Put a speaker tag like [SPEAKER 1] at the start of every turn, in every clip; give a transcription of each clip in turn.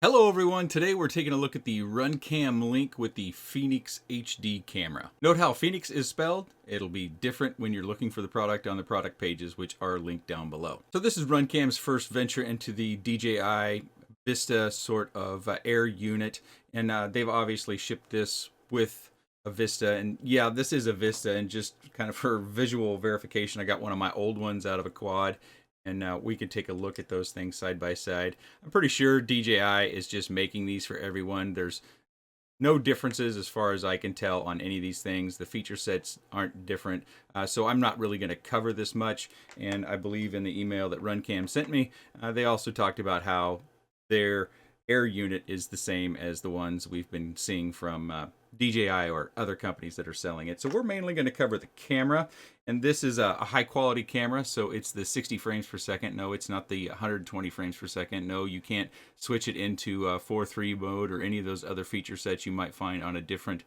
[SPEAKER 1] Hello everyone, today we're taking a look at the RunCam Link with the Pheonix HD camera. Note how Pheonix is spelled. It'll be different when you're looking for the product on the product pages, which are linked down below. So this is RunCam's first venture into the DJI Vista sort of air unit, and they've obviously shipped this with a Vista, and yeah, this is a Vista, and just kind of for visual verification, I got one of my old ones out of a quad, and we could take a look at those things side by side. I'm pretty sure DJI is just making these for everyone. There's no differences as far as I can tell on any of these things. The feature sets aren't different, so I'm not really going to cover this much. And I believe in the email that RunCam sent me, they also talked about how their air unit is the same as the ones we've been seeing from DJI or other companies that are selling it. So we're mainly going to cover the camera, and this is a high quality camera, so it's the 60 frames per second. No, it's not the 120 frames per second. No, you can't switch it into 4:3 mode or any of those other feature sets you might find on a different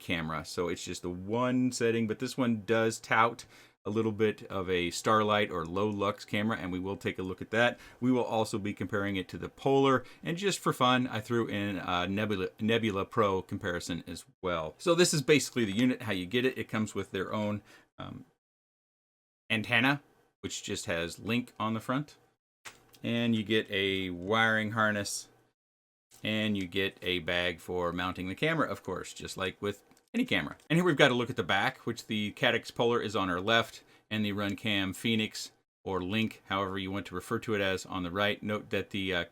[SPEAKER 1] camera. So it's just the one setting, but this one does tout a little bit of a starlight or low lux camera, and we will take a look at that. We will also be comparing it to the Polar, and just for fun, I threw in a Nebula Pro comparison as well. So this is basically the unit, how you get it. It comes with their own antenna, which just has link on the front, and you get a wiring harness, and you get a bag for mounting the camera, of course, just like with any camera. And here we've got a look at the back, which the Caddx Polar is on our left, and the RunCam Pheonix, or Link, however you want to refer to it as, on the right. Note that the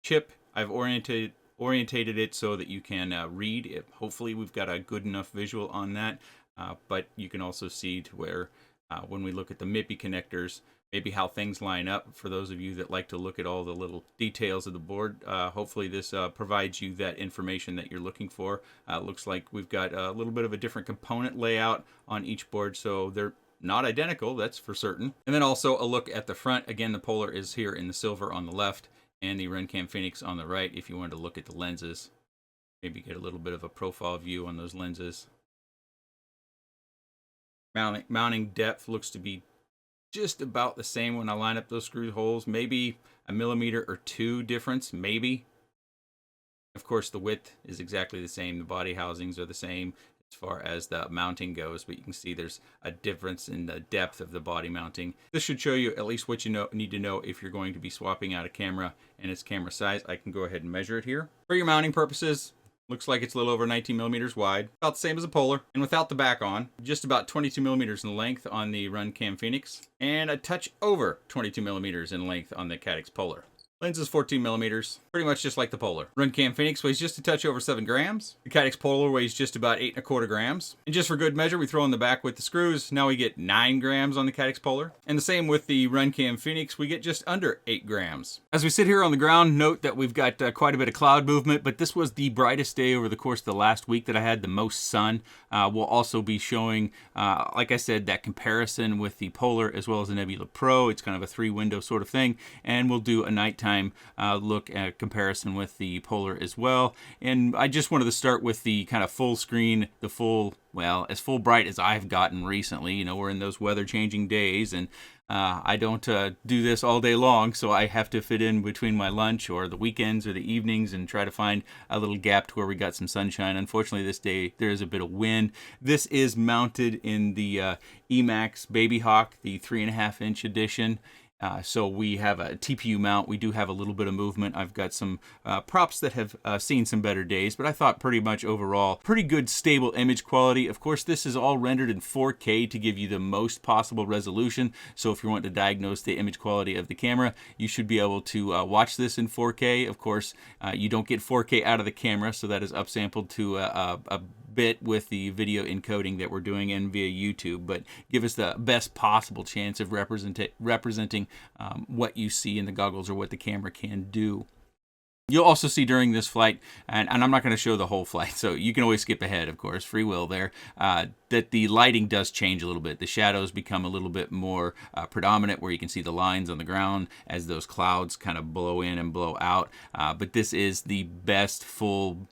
[SPEAKER 1] chip, I've orientated it so that you can read it. Hopefully we've got a good enough visual on that, but you can also see to where when we look at the MIPI connectors, maybe how things line up for those of you that like to look at all the little details of the board. Hopefully this provides you that information that you're looking for. Looks like we've got a little bit of a different component layout on each board, so they're not identical, that's for certain. And then also a look at the front. Again, the Polar is here in the silver on the left, and the RunCam Pheonix on the right. If you wanted to look at the lenses, maybe get a little bit of a profile view on those lenses. Mounting depth looks to be just about the same when I line up those screw holes. Maybe a millimeter or two difference, maybe. Of course, the width is exactly the same. The body housings are the same as far as the mounting goes, but you can see there's a difference in the depth of the body mounting. This should show you at least what you need to know if you're going to be swapping out a camera and its camera size. I can go ahead and measure it here. For your mounting purposes, looks like it's a little over 19 millimeters wide, about the same as a Polar, and without the back on, just about 22 millimeters in length on the RunCam Pheonix, and a touch over 22 millimeters in length on the Caddx Polar. Lens is 14 millimeters, pretty much just like the Polar. RunCam Pheonix weighs just a touch over 7 grams. The Caddx Polar weighs just about 8¼ grams. And just for good measure, we throw in the back with the screws. Now we get 9 grams on the Caddx Polar. And the same with the RunCam Pheonix, we get just under 8 grams. As we sit here on the ground, note that we've got quite a bit of cloud movement, but this was the brightest day over the course of the last week that I had the most sun. We'll also be showing, like I said, that comparison with the Polar as well as the Nebula Pro. It's kind of a 3-window sort of thing. And we'll do a nighttime look at comparison with the Polar as well. And I just wanted to start with the kind of full screen, the full, well, as full bright as I've gotten recently. You know, we're in those weather changing days, and I don't do this all day long, so I have to fit in between my lunch or the weekends or the evenings and try to find a little gap to where we got some sunshine. Unfortunately, this day there is a bit of wind. This is mounted in the Emax Baby Hawk, the 3.5-inch edition. So we have a TPU mount. We do have a little bit of movement. I've got some props that have seen some better days, but I thought pretty much overall pretty good stable image quality. Of course, this is all rendered in 4K to give you the most possible resolution. So if you want to diagnose the image quality of the camera, you should be able to watch this in 4K. Of course, you don't get 4K out of the camera, so that is upsampled to a bit with the video encoding that we're doing in via YouTube, but give us the best possible chance of representing what you see in the goggles or what the camera can do. You'll also see during this flight, and I'm not going to show the whole flight, so you can always skip ahead, of course, free will there, that the lighting does change a little bit. The shadows become a little bit more predominant, where you can see the lines on the ground as those clouds kind of blow in and blow out. But this is the best full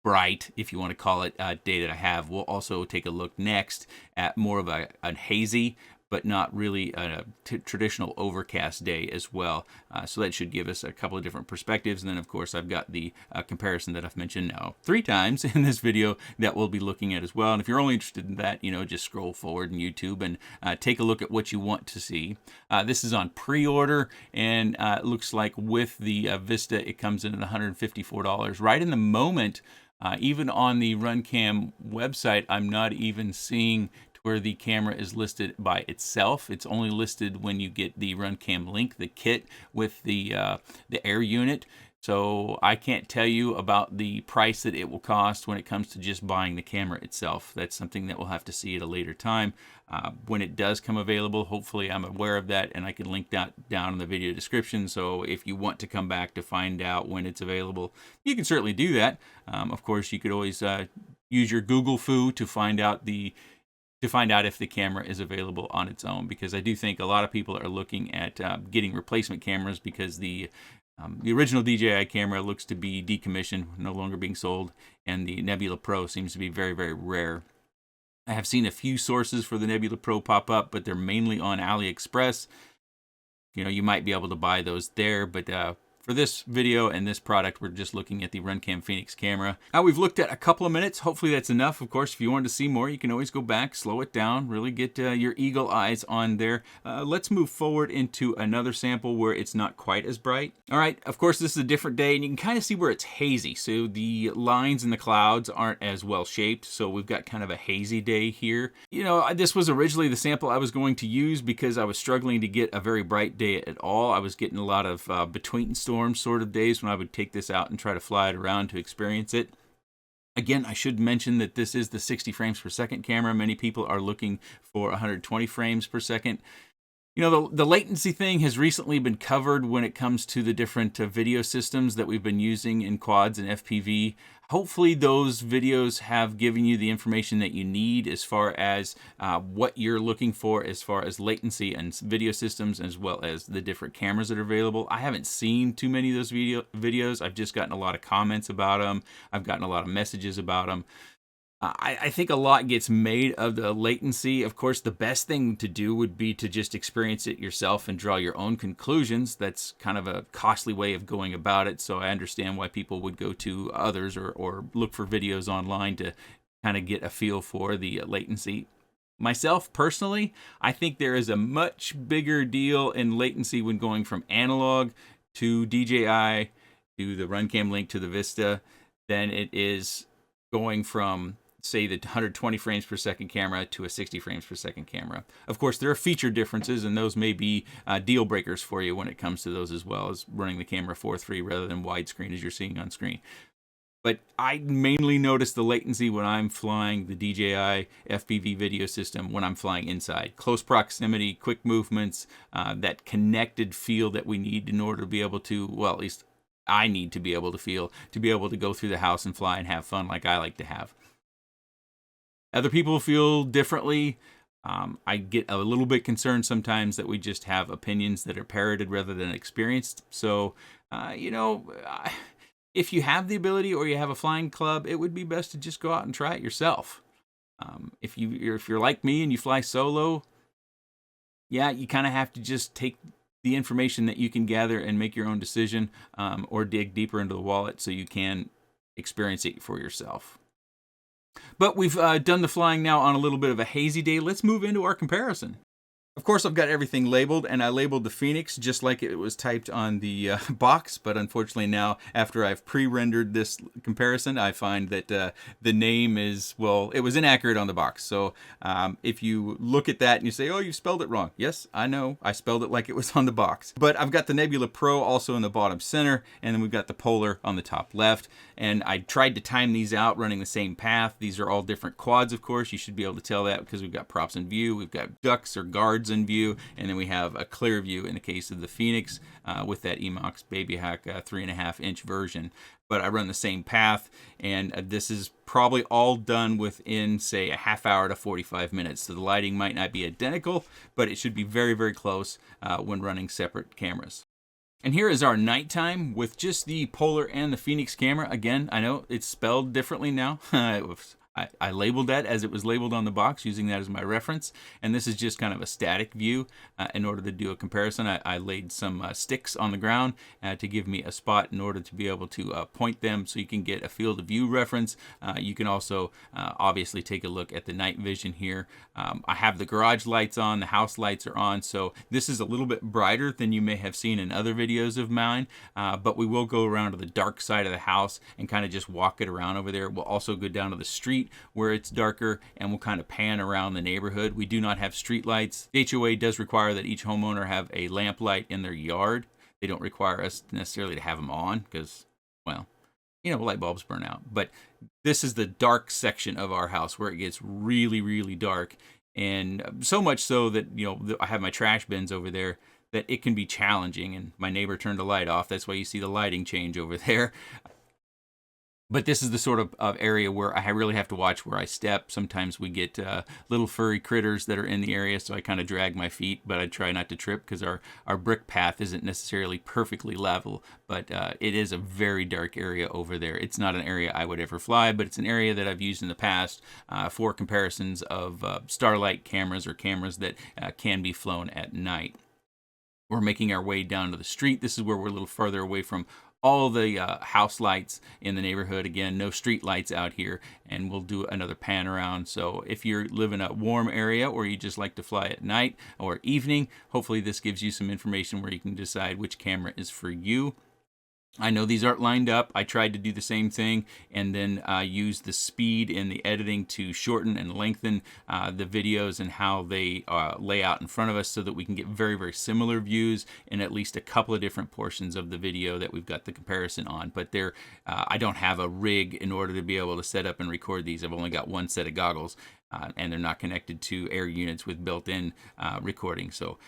[SPEAKER 1] bright, if you want to call it, day that I have. We'll also take a look next at more of a hazy but not really a traditional overcast day as well. So that should give us a couple of different perspectives. And then, of course, I've got the comparison that I've mentioned now 3 times in this video that we'll be looking at as well. And if you're only interested in that, just scroll forward in YouTube and take a look at what you want to see. This is on pre-order, and it looks like with the Vista, it comes in at $154. Right in the moment, even on the RunCam website, I'm not even seeing where the camera is listed by itself. It's only listed when you get the RunCam Link, the kit with the air unit. So I can't tell you about the price that it will cost when it comes to just buying the camera itself. That's something that we'll have to see at a later time. When it does come available, hopefully I'm aware of that, and I can link that down in the video description. So if you want to come back to find out when it's available, you can certainly do that. Of course, you could always use your Google Foo to find out if the camera is available on its own, because I do think a lot of people are looking at getting replacement cameras because the original DJI camera looks to be decommissioned, no longer being sold, and the Nebula Pro seems to be very, very rare. I have seen a few sources for the Nebula Pro pop up, but they're mainly on AliExpress. You might be able to buy those there, but for this video and this product, we're just looking at the RunCam Pheonix camera. Now, we've looked at a couple of minutes. Hopefully that's enough. Of course, if you wanted to see more, you can always go back, slow it down, really get your eagle eyes on there. Let's move forward into another sample where it's not quite as bright. All right, of course, this is a different day, and you can kind of see where it's hazy. So the lines in the clouds aren't as well shaped, so we've got kind of a hazy day here. This was originally the sample I was going to use because I was struggling to get a very bright day at all. I was getting a lot of between storms sort of days when I would take this out and try to fly it around to experience it. Again, I should mention that this is the 60 frames per second camera. Many people are looking for 120 frames per second. The latency thing has recently been covered when it comes to the different video systems that we've been using in quads and FPV. Hopefully those videos have given you the information that you need as far as what you're looking for as far as latency and video systems, as well as the different cameras that are available. I haven't seen too many of those videos. I've just gotten a lot of comments about them. I've gotten a lot of messages about them. I think a lot gets made of the latency. Of course, the best thing to do would be to just experience it yourself and draw your own conclusions. That's kind of a costly way of going about it, so I understand why people would go to others or look for videos online to kind of get a feel for the latency. Myself, personally, I think there is a much bigger deal in latency when going from analog to DJI to the RunCam Link to the Vista than it is going from, say, the 120 frames per second camera to a 60 frames per second camera. Of course, there are feature differences, and those may be deal breakers for you when it comes to those, as well as running the camera 4:3 rather than widescreen as you're seeing on screen. But I mainly notice the latency when I'm flying the DJI FPV video system when I'm flying inside. Close proximity, quick movements, that connected feel that we need in order to be able to, well, at least I need to be able to feel, to be able to go through the house and fly and have fun like I like to have. Other people feel differently. I get a little bit concerned sometimes that we just have opinions that are parroted rather than experienced. So, if you have the ability or you have a flying club, it would be best to just go out and try it yourself. If you're like me and you fly solo, yeah, you kind of have to just take the information that you can gather and make your own decision, or dig deeper into the wallet so you can experience it for yourself. But we've done the flying now on a little bit of a hazy day. Let's move into our comparison. Of course, I've got everything labeled, and I labeled the Pheonix just like it was typed on the box, but unfortunately now, after I've pre-rendered this comparison, I find that the name is, well, it was inaccurate on the box. So if you look at that and you say, oh, you spelled it wrong. Yes, I know, I spelled it like it was on the box. But I've got the Nebula Pro also in the bottom center, and then we've got the Polar on the top left. And I tried to time these out running the same path. These are all different quads, of course. You should be able to tell that because we've got props in view, we've got ducks or guards in view, and then we have a clear view in the case of the Pheonix with that Emax Baby Hack 3.5-inch version. But I run the same path, and this is probably all done within, say, a half hour to 45 minutes. So the lighting might not be identical, but it should be very, very close when running separate cameras. And here is our nighttime with just the Polar and the Pheonix camera. Again, I know it's spelled differently now. I I labeled that as it was labeled on the box, using that as my reference. And this is just kind of a static view. In order to do a comparison, I laid some sticks on the ground to give me a spot in order to be able to point them so you can get a field of view reference. You can also obviously take a look at the night vision here. I have the garage lights on, the house lights are on, so this is a little bit brighter than you may have seen in other videos of mine, but we will go around to the dark side of the house and kind of just walk it around over there. We'll also go down to the street where it's darker, and we'll kind of pan around the neighborhood. We do not have street lights. The HOA does require that each homeowner have a lamp light in their yard. They don't require us necessarily to have them on because, well, you know, light bulbs burn out. But this is the dark section of our house where it gets really, really dark. And so much so that, you know, I have my trash bins over there, that it can be challenging. And my neighbor turned the light off. That's why you see the lighting change over there. But this is the sort of area where I really have to watch where I step. Sometimes we get little furry critters that are in the area, so I kind of drag my feet, but I try not to trip because our brick path isn't necessarily perfectly level, but it is a very dark area over there. It's not an area I would ever fly, but it's an area that I've used in the past for comparisons of starlight cameras or cameras that can be flown at night. We're making our way down to the street. This is where we're a little further away from all the house lights in the neighborhood. Again, no street lights out here, and we'll do another pan around. So if you live in a warm area or you just like to fly at night or evening, hopefully this gives you some information where you can decide which camera is for you. I know these aren't lined up. I tried to do the same thing and then use the speed in the editing to shorten and lengthen the videos and how they lay out in front of us so that we can get very, very similar views in at least a couple of different portions of the video that we've got the comparison on. But I don't have a rig in order to be able to set up and record these. I've only got one set of goggles. And they're not connected to air units with built-in recording. So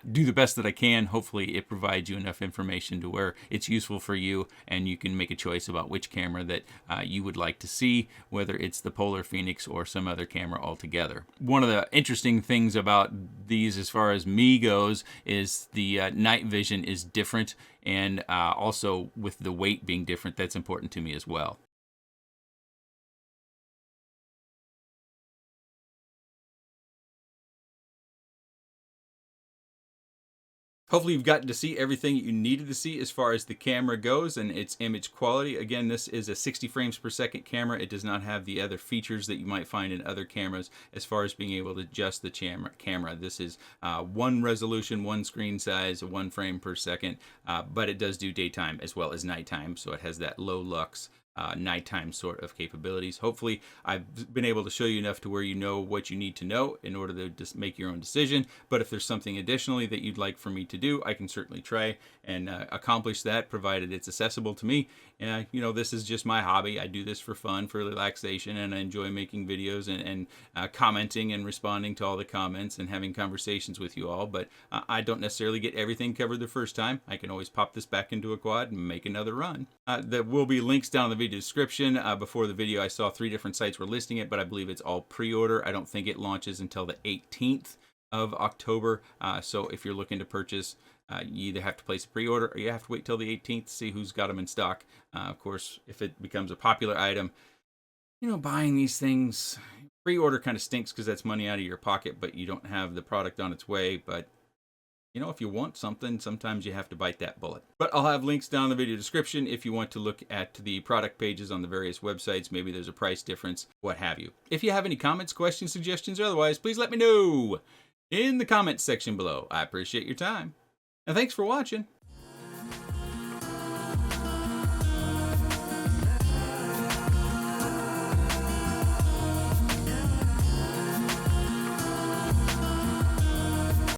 [SPEAKER 1] do the best that I can. Hopefully it provides you enough information to where it's useful for you and you can make a choice about which camera that you would like to see, whether it's the Polar Pheonix or some other camera altogether. One of the interesting things about these as far as me goes is the night vision is different, and also with the weight being different, that's important to me as well. Hopefully you've gotten to see everything you needed to see as far as the camera goes and its image quality. Again, this is a 60 frames per second camera. It does not have the other features that you might find in other cameras as far as being able to adjust the camera. This is one resolution, one screen size, 1 frame per second, but it does do daytime as well as nighttime, so it has that low lux nighttime sort of capabilities. Hopefully I've been able to show you enough to where you know what you need to know in order to just make your own decision. But if there's something additionally that you'd like for me to do, I can certainly try and accomplish that, provided it's accessible to me. And you know, this is just my hobby. I do this for fun, for relaxation, and I enjoy making videos and commenting and responding to all the comments and having conversations with you all. But I don't necessarily get everything covered the first time. I can always pop this back into a quad and make another run. There will be links down in the video description. Before the video, I saw 3 different sites were listing it, but I believe it's all pre-order. I don't think it launches until the 18th of October. So if you're looking to purchase, you either have to place a pre-order or you have to wait till the 18th to see who's got them in stock. Of course, if it becomes a popular item, you know, buying these things, pre-order kind of stinks because that's money out of your pocket, but you don't have the product on its way. But you know, if you want something, sometimes you have to bite that bullet. But I'll have links down in the video description if you want to look at the product pages on the various websites. Maybe there's a price difference, what have you. If you have any comments, questions, suggestions, or otherwise, please let me know in the comments section below. I appreciate your time. And thanks for watching.